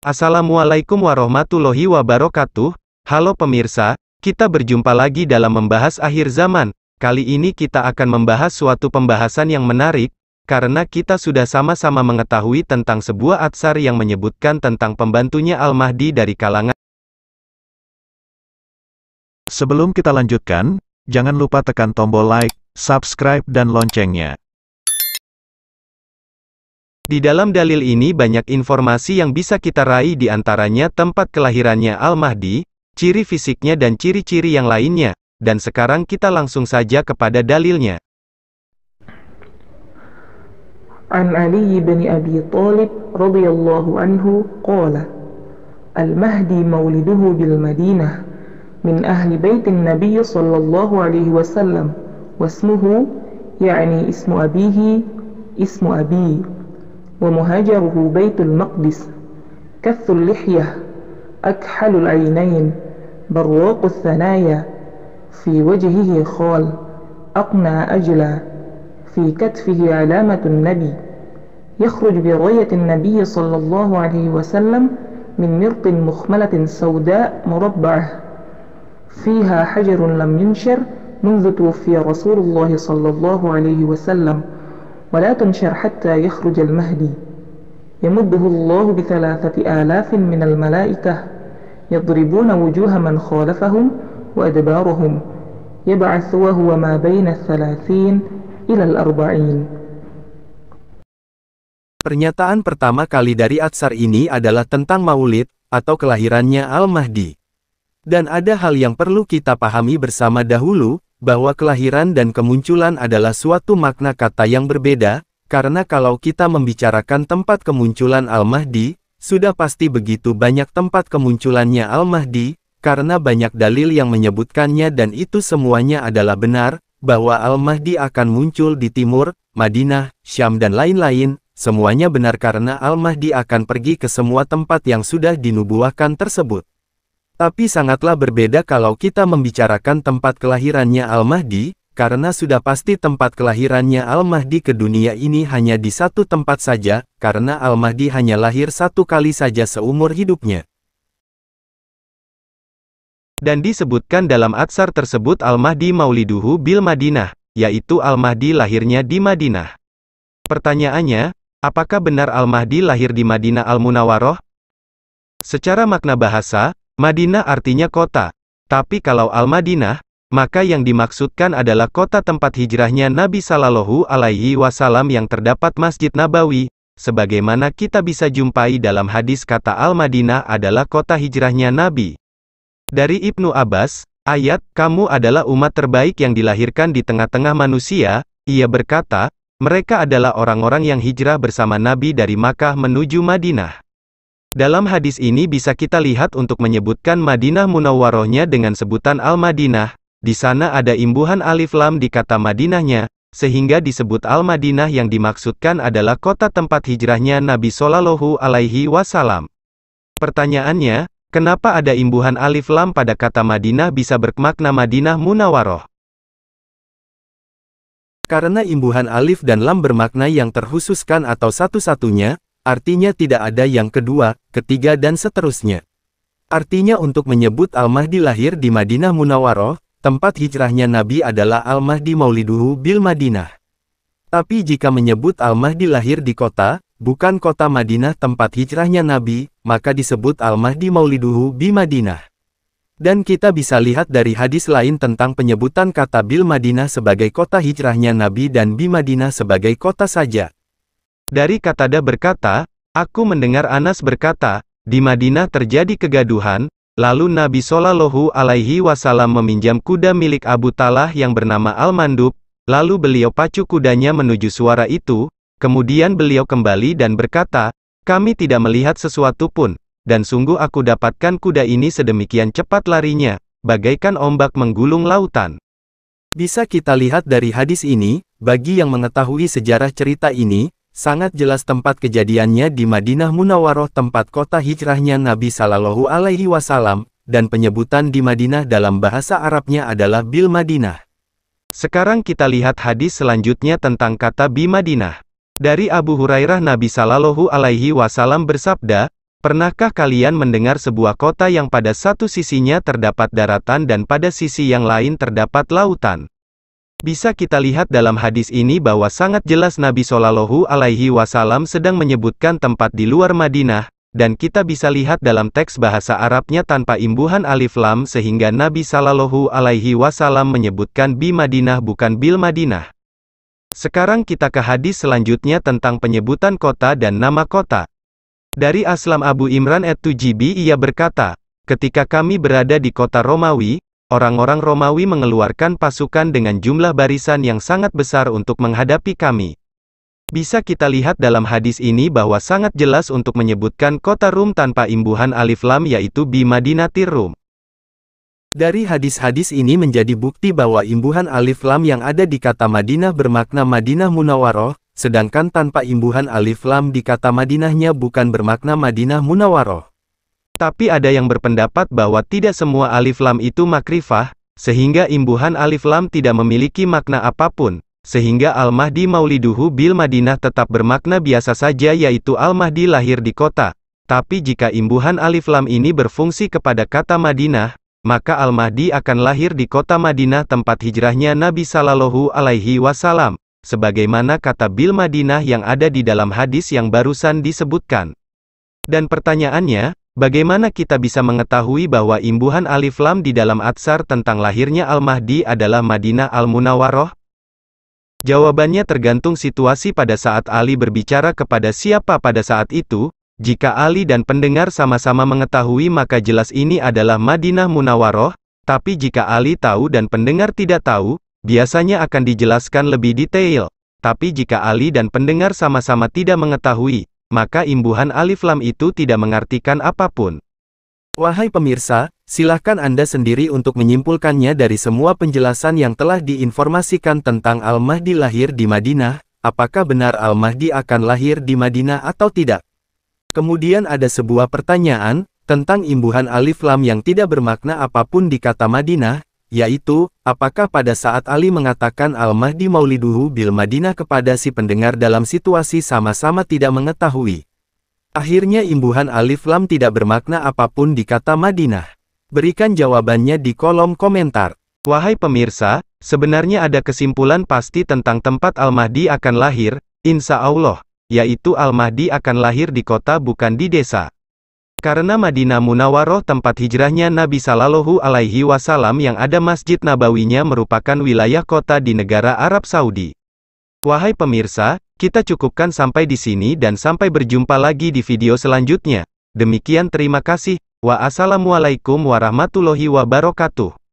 Assalamualaikum warahmatullahi wabarakatuh. Halo pemirsa, kita berjumpa lagi dalam membahas akhir zaman. Kali ini kita akan membahas suatu pembahasan yang menarik, karena kita sudah sama-sama mengetahui tentang sebuah atsar yang menyebutkan tentang pembantunya Al-Mahdi dari kalangan. Sebelum kita lanjutkan, jangan lupa tekan tombol like, subscribe dan loncengnya. Di dalam dalil ini banyak informasi yang bisa kita raih, di antaranya tempat kelahirannya Al-Mahdi, ciri fisiknya dan ciri-ciri yang lainnya. Dan sekarang kita langsung saja kepada dalilnya. An Ali bin Abi Thalib radhiyallahu anhu qala Al-Mahdi mauliduhu bil Madinah min ahli baitin Nabi sallallahu alaihi wasallam wasmuhu yani ismu abihi ismu abi ومهاجره بيت المقدس كث اللحية أكحل العينين براق الثنايا في وجهه خال أقنى أجلى في كتفه علامة النبي يخرج براية النبي صلى الله عليه وسلم من مرط مخملة سوداء مربعة فيها حجر لم ينشر منذ توفي رسول الله صلى الله عليه وسلم ولا تنشر حتى يخرج المهدي يمده الله ب3,000 من الملائكة يضربون وجوه من خالفهم وأدبارهم يبعث وهو ما بين 30 إلى 40. Pernyataan pertama kali dari atsar ini adalah tentang maulid, atau kelahirannya Al-Mahdi. Dan ada hal yang perlu kita pahami bersama dahulu, bahwa kelahiran dan kemunculan adalah suatu makna kata yang berbeda, karena kalau kita membicarakan tempat kemunculan Al-Mahdi, sudah pasti begitu banyak tempat kemunculannya Al-Mahdi, karena banyak dalil yang menyebutkannya dan itu semuanya adalah benar, bahwa Al-Mahdi akan muncul di timur, Madinah, Syam dan lain-lain, semuanya benar karena Al-Mahdi akan pergi ke semua tempat yang sudah dinubuahkan tersebut. Tapi sangatlah berbeda kalau kita membicarakan tempat kelahirannya Al-Mahdi, karena sudah pasti tempat kelahirannya Al-Mahdi ke dunia ini hanya di satu tempat saja, karena Al-Mahdi hanya lahir satu kali saja seumur hidupnya. Dan disebutkan dalam atsar tersebut Al-Mahdi mauliduhu bil Madinah, yaitu Al-Mahdi lahirnya di Madinah. Pertanyaannya, apakah benar Al-Mahdi lahir di Madinah Al-Munawwaroh? Secara makna bahasa, Madinah artinya kota, tapi kalau Al-Madinah, maka yang dimaksudkan adalah kota tempat hijrahnya Nabi Sallallahu Alaihi Wasallam yang terdapat Masjid Nabawi, sebagaimana kita bisa jumpai dalam hadis kata Al-Madinah adalah kota hijrahnya Nabi. Dari Ibnu Abbas, ayat, kamu adalah umat terbaik yang dilahirkan di tengah-tengah manusia, ia berkata, mereka adalah orang-orang yang hijrah bersama Nabi dari Makkah menuju Madinah. Dalam hadis ini bisa kita lihat untuk menyebutkan Madinah Munawwarohnya dengan sebutan Al-Madinah, di sana ada imbuhan alif lam di kata Madinahnya, sehingga disebut Al-Madinah yang dimaksudkan adalah kota tempat hijrahnya Nabi Shallallahu Alaihi Wasallam. Pertanyaannya, kenapa ada imbuhan alif lam pada kata Madinah bisa bermakna Madinah Munawwaroh? Karena imbuhan alif dan lam bermakna yang terkhususkan atau satu-satunya, artinya tidak ada yang kedua, ketiga dan seterusnya. Artinya untuk menyebut Al-Mahdi lahir di Madinah Munawwaroh, tempat hijrahnya Nabi adalah Al-Mahdi mauliduhu bil Madinah. Tapi jika menyebut Al-Mahdi lahir di kota, bukan kota Madinah tempat hijrahnya Nabi, maka disebut Al-Mahdi mauliduhu bi Madinah. Dan kita bisa lihat dari hadis lain tentang penyebutan kata bil Madinah sebagai kota hijrahnya Nabi dan bi Madinah sebagai kota saja. Dari Qatadah berkata, aku mendengar Anas berkata, di Madinah terjadi kegaduhan, lalu Nabi Shallallahu Alaihi Wasallam meminjam kuda milik Abu Talhah yang bernama Al-Mandub, lalu beliau pacu kudanya menuju suara itu, kemudian beliau kembali dan berkata, kami tidak melihat sesuatu pun, dan sungguh aku dapatkan kuda ini sedemikian cepat larinya, bagaikan ombak menggulung lautan. Bisa kita lihat dari hadis ini, bagi yang mengetahui sejarah cerita ini, sangat jelas tempat kejadiannya di Madinah Munawwaroh tempat kota hijrahnya Nabi Sallallahu Alaihi Wasallam, dan penyebutan di Madinah dalam bahasa Arabnya adalah bil Madinah. Sekarang kita lihat hadis selanjutnya tentang kata bi Madinah. Dari Abu Hurairah Nabi Shallallahu Alaihi Wasallam bersabda, pernahkah kalian mendengar sebuah kota yang pada satu sisinya terdapat daratan dan pada sisi yang lain terdapat lautan? Bisa kita lihat dalam hadis ini bahwa sangat jelas Nabi Shallallahu Alaihi Wasallam sedang menyebutkan tempat di luar Madinah, dan kita bisa lihat dalam teks bahasa Arabnya tanpa imbuhan alif lam sehingga Nabi Shallallahu Alaihi Wasallam menyebutkan bi Madinah bukan bil Madinah. Sekarang kita ke hadis selanjutnya tentang penyebutan kota dan nama kota. Dari Aslam Abu Imran at-Tujibi ia berkata, ketika kami berada di kota Romawi, orang-orang Romawi mengeluarkan pasukan dengan jumlah barisan yang sangat besar untuk menghadapi kami. Bisa kita lihat dalam hadis ini bahwa sangat jelas untuk menyebutkan kota Rum tanpa imbuhan alif lam yaitu bi Madinatir Rum. Dari hadis-hadis ini menjadi bukti bahwa imbuhan alif lam yang ada di kata Madinah bermakna Madinah Munawwaroh, sedangkan tanpa imbuhan alif lam di kata Madinahnya bukan bermakna Madinah Munawwaroh. Tapi ada yang berpendapat bahwa tidak semua alif lam itu makrifah, sehingga imbuhan alif lam tidak memiliki makna apapun. Sehingga Al-Mahdi Mauliduhu bil Madinah tetap bermakna biasa saja yaitu Al-Mahdi lahir di kota. Tapi jika imbuhan alif lam ini berfungsi kepada kata Madinah, maka Al-Mahdi akan lahir di kota Madinah tempat hijrahnya Nabi Shallallahu Alaihi Wasallam, sebagaimana kata bil Madinah yang ada di dalam hadis yang barusan disebutkan. Dan pertanyaannya, bagaimana kita bisa mengetahui bahwa imbuhan alif lam di dalam atsar tentang lahirnya Al-Mahdi adalah Madinah Al-Munawwaroh? Jawabannya tergantung situasi pada saat Ali berbicara kepada siapa pada saat itu. Jika Ali dan pendengar sama-sama mengetahui maka jelas ini adalah Madinah Munawwaroh, tapi jika Ali tahu dan pendengar tidak tahu, biasanya akan dijelaskan lebih detail. Tapi jika Ali dan pendengar sama-sama tidak mengetahui, maka imbuhan alif lam itu tidak mengartikan apapun. Wahai pemirsa, silahkan Anda sendiri untuk menyimpulkannya dari semua penjelasan yang telah diinformasikan tentang Al-Mahdi lahir di Madinah, apakah benar Al-Mahdi akan lahir di Madinah atau tidak? Kemudian ada sebuah pertanyaan, tentang imbuhan alif lam yang tidak bermakna apapun di kata Madinah, yaitu, apakah pada saat Ali mengatakan Al-Mahdi Mauliduhu bil Madinah kepada si pendengar dalam situasi sama-sama tidak mengetahui? Akhirnya imbuhan alif lam tidak bermakna apapun di kata Madinah. Berikan jawabannya di kolom komentar. Wahai pemirsa, sebenarnya ada kesimpulan pasti tentang tempat Al-Mahdi akan lahir, insya Allah, yaitu Al-Mahdi akan lahir di kota bukan di desa. Karena Madinah Munawwaroh tempat hijrahnya Nabi Shallallahu Alaihi Wasallam yang ada Masjid Nabawinya merupakan wilayah kota di negara Arab Saudi. Wahai pemirsa, kita cukupkan sampai di sini dan sampai berjumpa lagi di video selanjutnya. Demikian terima kasih. Wassalamualaikum warahmatullahi wabarakatuh.